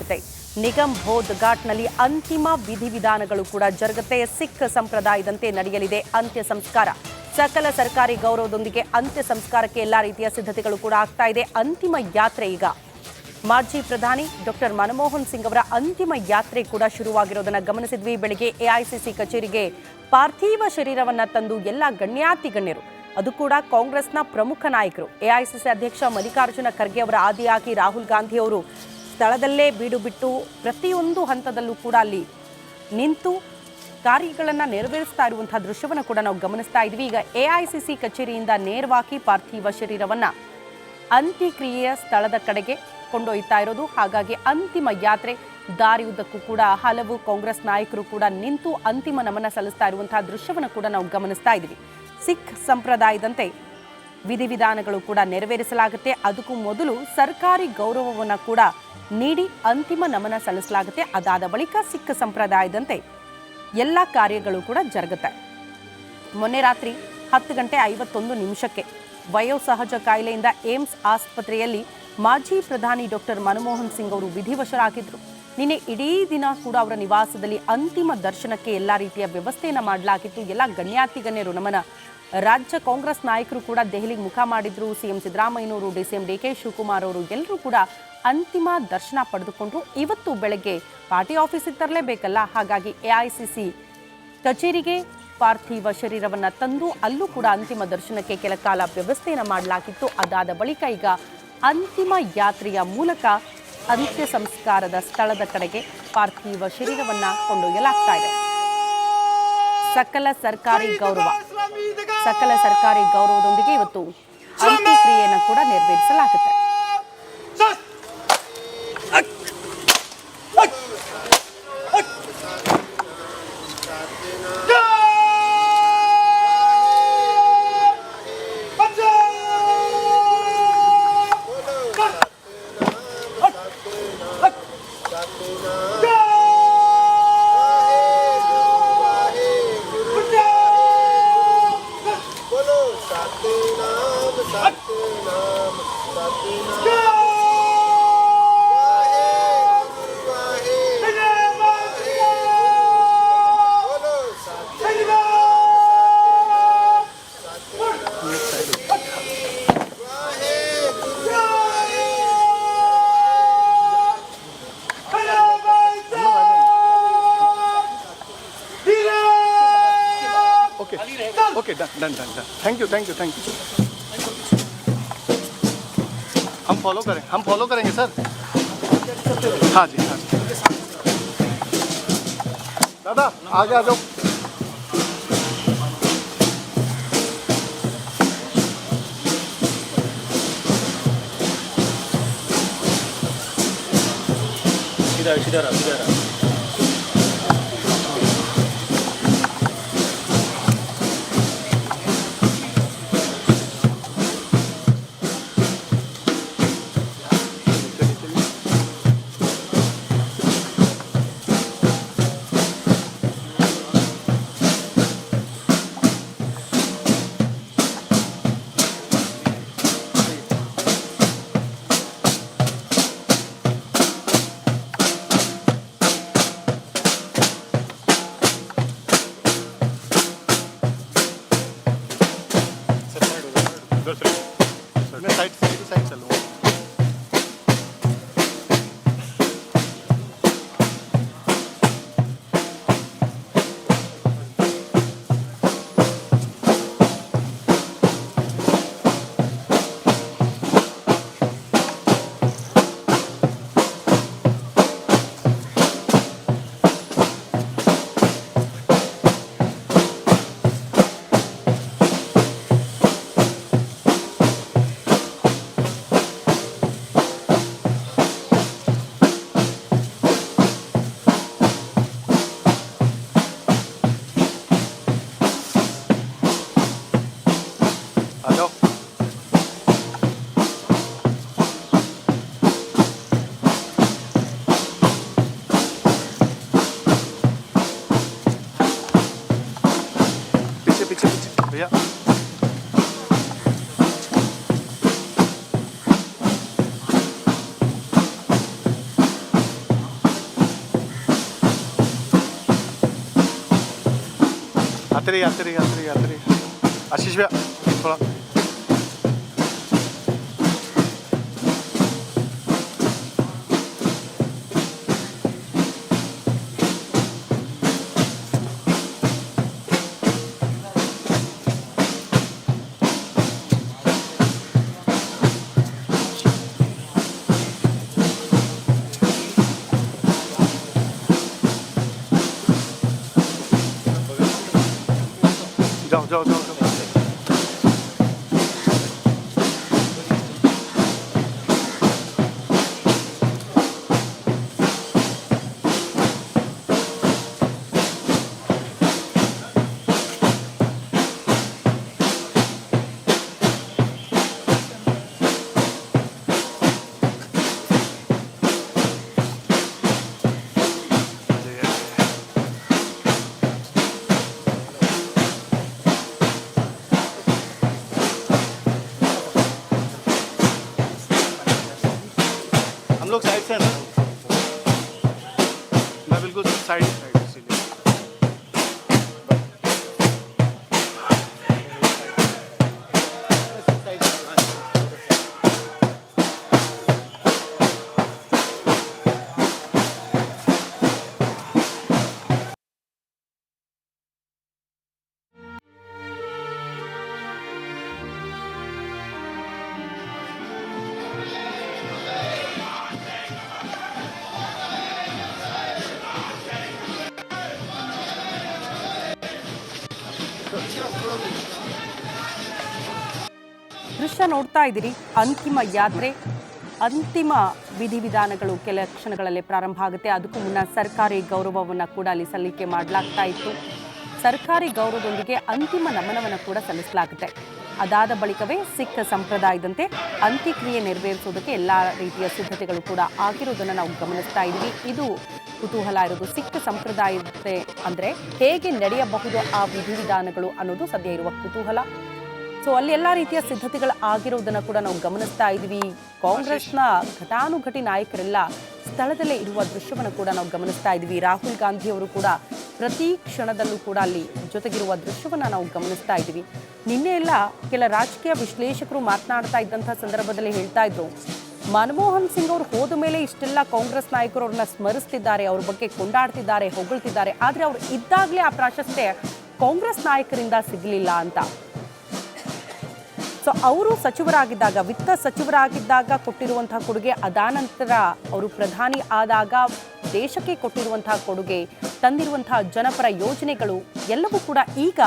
ನಡೆಸಲಾಗುತ್ತೆ. ನಿಗಮ್ ಬೋಧ್ ಘಾಟ್ನಲ್ಲಿ ಅಂತಿಮ ವಿಧಿವಿಧಾನಗಳು ಕೂಡ ಜರುಗುತ್ತೆ. ಸಿಖ್ ಸಂಪ್ರದಾಯದಂತೆ ನಡೆಯಲಿದೆ ಅಂತ್ಯ ಸಂಸ್ಕಾರ. ಸಕಲ ಸರ್ಕಾರಿ ಗೌರವದೊಂದಿಗೆ ಅಂತ್ಯ ಸಂಸ್ಕಾರಕ್ಕೆ ಎಲ್ಲ ರೀತಿಯ ಸಿದ್ಧತೆಗಳು ಕೂಡ ಆಗ್ತಾ ಇದೆ. ಅಂತಿಮ ಯಾತ್ರೆ ಈಗ ಮಾಜಿ ಪ್ರಧಾನಿ ಡಾಕ್ಟರ್ ಮನಮೋಹನ್ ಸಿಂಗ್ ಅವರ ಅಂತಿಮ ಯಾತ್ರೆ ಕೂಡ ಶುರುವಾಗಿರೋದನ್ನು ಗಮನಿಸಿದ್ವಿ. ಬೆಳಗ್ಗೆ ಎಐಸಿಸಿ ಕಚೇರಿಗೆ ಪಾರ್ಥಿವ ಶರೀರವನ್ನ ತಂದು ಎಲ್ಲ ಗಣ್ಯರು, ಅದು ಕೂಡ ಕಾಂಗ್ರೆಸ್ನ ಪ್ರಮುಖ ನಾಯಕರು, ಎಐಸಿಸಿ ಅಧ್ಯಕ್ಷ ಮಲ್ಲಿಕಾರ್ಜುನ ಖರ್ಗೆ ಅವರ ಆದಿಯಾಗಿ ರಾಹುಲ್ ಗಾಂಧಿ ಅವರು ಸ್ಥಳದಲ್ಲೇ ಬೀಡು ಬಿಟ್ಟು ಪ್ರತಿಯೊಂದು ಹಂತದಲ್ಲೂ ಕೂಡ ಅಲ್ಲಿ ನಿಂತು ಕಾರ್ಯಗಳನ್ನು ನೆರವೇರಿಸ್ತಾ ಇರುವಂತಹ ದೃಶ್ಯವನ್ನು ಕೂಡ ನಾವು ಗಮನಿಸ್ತಾ ಇದ್ವಿ. ಈಗ ಎಐಸಿಸಿ ಕಚೇರಿಯಿಂದ ನೇರವಾಗಿ ಪಾರ್ಥಿವ ಶರೀರವನ್ನ ಅಂತ್ಯಕ್ರಿಯೆಯ ಸ್ಥಳದ ಕಡೆಗೆ ಕೊಂಡೊಯ್ತಾ ಇರೋದು. ಹಾಗಾಗಿ ಅಂತಿಮ ಯಾತ್ರೆ ದಾರಿಯುದ್ದಕ್ಕೂ ಕೂಡ ಹಲವು ಕಾಂಗ್ರೆಸ್ ನಾಯಕರು ಕೂಡ ನಿಂತು ಅಂತಿಮ ನಮನ ಸಲ್ಲಿಸ್ತಾ ಇರುವಂತಹ ದೃಶ್ಯವನ್ನು ಕೂಡ ನಾವು ಗಮನಿಸ್ತಾ ಇದ್ವಿ. ಸಿಖ್ ಸಂಪ್ರದಾಯದಂತೆ ವಿಧಿವಿಧಾನಗಳು ಕೂಡ ನೆರವೇರಿಸಲಾಗುತ್ತೆ. ಅದಕ್ಕೂ ಮೊದಲು ಸರ್ಕಾರಿ ಗೌರವವನ್ನು ಕೂಡ ನೀಡಿ ಅಂತಿಮ ನಮನ ಸಲ್ಲಿಸಲಾಗುತ್ತೆ. ಅದಾದ ಬಳಿಕ ಸಿಖ್ ಸಂಪ್ರದಾಯದಂತೆ ಎಲ್ಲ ಕಾರ್ಯಗಳು ಕೂಡ ಜರುಗುತ್ತೆ. ಮೊನ್ನೆ ರಾತ್ರಿ 10:51 ವಯೋಸಹಜ ಕಾಯಿಲೆಯಿಂದ ಏಮ್ಸ್ ಆಸ್ಪತ್ರೆಯಲ್ಲಿ ಮಾಜಿ ಪ್ರಧಾನಿ ಡಾಕ್ಟರ್ ಮನಮೋಹನ್ ಸಿಂಗ್ ಅವರು ವಿಧಿವಶರಾಗಿದ್ದರು. ನಿನ್ನೆ ಇಡೀ ದಿನ ಕೂಡ ಅವರ ನಿವಾಸದಲ್ಲಿ ಅಂತಿಮ ದರ್ಶನಕ್ಕೆ ಎಲ್ಲ ರೀತಿಯ ವ್ಯವಸ್ಥೆಯನ್ನು ಮಾಡಲಾಗಿತ್ತು. ಎಲ್ಲ ಗಣ್ಯರು ನಮನ ರಾಜ್ಯ ಕಾಂಗ್ರೆಸ್ ನಾಯಕರು ಕೂಡ ದೆಹಲಿಗೆ ಮುಖ ಮಾಡಿದ್ರು. ಸಿಎಂ ಸಿದ್ದರಾಮಯ್ಯನವರು, ಡಿಸಿಎಂ ಡಿಕೆ ಶಿವಕುಮಾರ್ ಅವರು ಎಲ್ಲರೂ ಕೂಡ ಅಂತಿಮ ದರ್ಶನ ಪಡೆದುಕೊಂಡ್ರು. ಇವತ್ತು ಬೆಳಗ್ಗೆ ಪಾರ್ಟಿ ಆಫೀಸಿಗೆ ತರಲೇಬೇಕಲ್ಲ, ಹಾಗಾಗಿ ಎಐಸಿಸಿ ಕಚೇರಿಗೆ ಪಾರ್ಥಿವ ಶರೀರವನ್ನು ತಂದು ಅಲ್ಲೂ ಕೂಡ ಅಂತಿಮ ದರ್ಶನಕ್ಕೆ ಕೆಲ ಕಾಲ ವ್ಯವಸ್ಥೆಯನ್ನು ಮಾಡಲಾಗಿತ್ತು. ಅದಾದ ಬಳಿಕ ಈಗ ಅಂತಿಮ ಯಾತ್ರೆಯ ಮೂಲಕ ಅಂತ್ಯ ಸಂಸ್ಕಾರದ ಸ್ಥಳದ ಕಡೆಗೆ ಪಾರ್ಥಿವ ಶರೀರವನ್ನು ಕೊಂಡೊಯ್ಯಲಾಗ್ತಾ ಇದೆ. ಸಕಲ ಸರ್ಕಾರಿ ಗೌರವದೊಂದಿಗೆ ಇವತ್ತು ಅಂತ್ಯಕ್ರಿಯೆಯನ್ನು ಕೂಡ ನೆರವೇರಿಸಲಾಗುತ್ತೆ. Okay done. Thank you. हम फॉलो करेंगे सर. हाँ जी. दादा आगे आ जाओ. सीधा रहा. साइड चलो. भैया आते रहिए आते रहिए आते रहिए आते रहिए आशीष भैया थोड़ा जाओ जाओ जाओ जाओ हम लोग साइड से हैं ना मैं बिल्कुल साइड इसीलिए ದೃಶ್ಯ ನೋಡ್ತಾ ಇದ್ದೀರಿ. ಅಂತಿಮ ಯಾತ್ರೆ, ಅಂತಿಮ ವಿಧಿವಿಧಾನಗಳು ಕೆಲ ಕ್ಷಣಗಳಲ್ಲಿ ಪ್ರಾರಂಭ ಆಗುತ್ತೆ. ಅದಕ್ಕೂ ಮುನ್ನ ಸರ್ಕಾರಿ ಗೌರವವನ್ನು ಕೂಡ ಅಲ್ಲಿ ಸಲ್ಲಿಕೆ ಮಾಡಲಾಗ್ತಾ ಇತ್ತು. ಸರ್ಕಾರಿ ಗೌರವದೊಂದಿಗೆ ಅಂತಿಮ ನಮನವನ್ನು ಕೂಡ ಸಲ್ಲಿಸಲಾಗುತ್ತೆ. ಅದಾದ ಬಳಿಕವೇ ಸಿಖ್ ಸಂಪ್ರದಾಯದಂತೆ ಅಂತ್ಯಕ್ರಿಯೆ ನೆರವೇರಿಸುವುದಕ್ಕೆ ಎಲ್ಲ ರೀತಿಯ ಸಿದ್ಧತೆಗಳು ಕೂಡ ಆಗಿರೋದನ್ನು ನಾವು ಗಮನಿಸ್ತಾ ಇದ್ದೀವಿ. ಇದು ಕುತೂಹಲ ಇರೋದು. ಸಿಖ್ ಸಂಪ್ರದಾಯತೆ ಅಂದರೆ ಹೇಗೆ ನಡೆಯಬಹುದು ಆ ವಿಧಿವಿಧಾನಗಳು ಅನ್ನೋದು ಸದ್ಯ ಇರುವ ಕುತೂಹಲ. ಸೊ ಅಲ್ಲಿ ಎಲ್ಲ ರೀತಿಯ ಸಿದ್ಧತೆಗಳು ಆಗಿರೋದನ್ನು ಕೂಡ ನಾವು ಗಮನಿಸ್ತಾ ಇದ್ದೀವಿ. ಕಾಂಗ್ರೆಸ್ನ ಘಟಾನುಘಟಿ ನಾಯಕರೆಲ್ಲ ಸ್ಥಳದಲ್ಲೇ ಇರುವ ದೃಶ್ಯವನ್ನು ಕೂಡ ನಾವು ಗಮನಿಸ್ತಾ ಇದ್ದೀವಿ. ರಾಹುಲ್ ಗಾಂಧಿ ಅವರು ಕೂಡ ಪ್ರತಿ ಕ್ಷಣದಲ್ಲೂ ಕೂಡ ಅಲ್ಲಿ ಜೊತೆಗಿರುವ ದೃಶ್ಯವನ್ನು ನಾವು ಗಮನಿಸ್ತಾ ಇದ್ದೀವಿ. ನಿನ್ನೆ ಎಲ್ಲ ಕೆಲ ರಾಜಕೀಯ ವಿಶ್ಲೇಷಕರು ಮಾತನಾಡ್ತಾ ಇದ್ದಂಥ ಸಂದರ್ಭದಲ್ಲಿ ಹೇಳ್ತಾ ಇದ್ರು, ಮನಮೋಹನ್ ಸಿಂಗ್ ಅವರು ಹೋದ ಮೇಲೆ ಇಷ್ಟೆಲ್ಲ ಕಾಂಗ್ರೆಸ್ ನಾಯಕರು ಅವ್ರನ್ನ ಸ್ಮರಿಸ್ತಿದ್ದಾರೆ, ಅವ್ರ ಬಗ್ಗೆ ಕೊಂಡಾಡ್ತಿದ್ದಾರೆ, ಹೊಗಳ್ತಿದ್ದಾರೆ. ಆದರೆ ಅವರು ಇದ್ದಾಗಲೇ ಆ ಪ್ರಾಶಸ್ತ್ಯ ಕಾಂಗ್ರೆಸ್ ನಾಯಕರಿಂದ ಸಿಗಲಿಲ್ಲ ಅಂತ. ಸೊ ಅವರು ಸಚಿವರಾಗಿದ್ದಾಗ, ವಿತ್ತ ಸಚಿವರಾಗಿದ್ದಾಗ ಕೊಟ್ಟಿರುವಂತಹ ಕೊಡುಗೆ, ಅದಾನಂತರ ಅವರು ಪ್ರಧಾನಿ ಆದಾಗ ದೇಶಕ್ಕೆ ಕೊಟ್ಟಿರುವಂತಹ ಕೊಡುಗೆ, ತಂದಿರುವಂತಹ ಜನಪರ ಯೋಜನೆಗಳು ಎಲ್ಲವೂ ಕೂಡ ಈಗ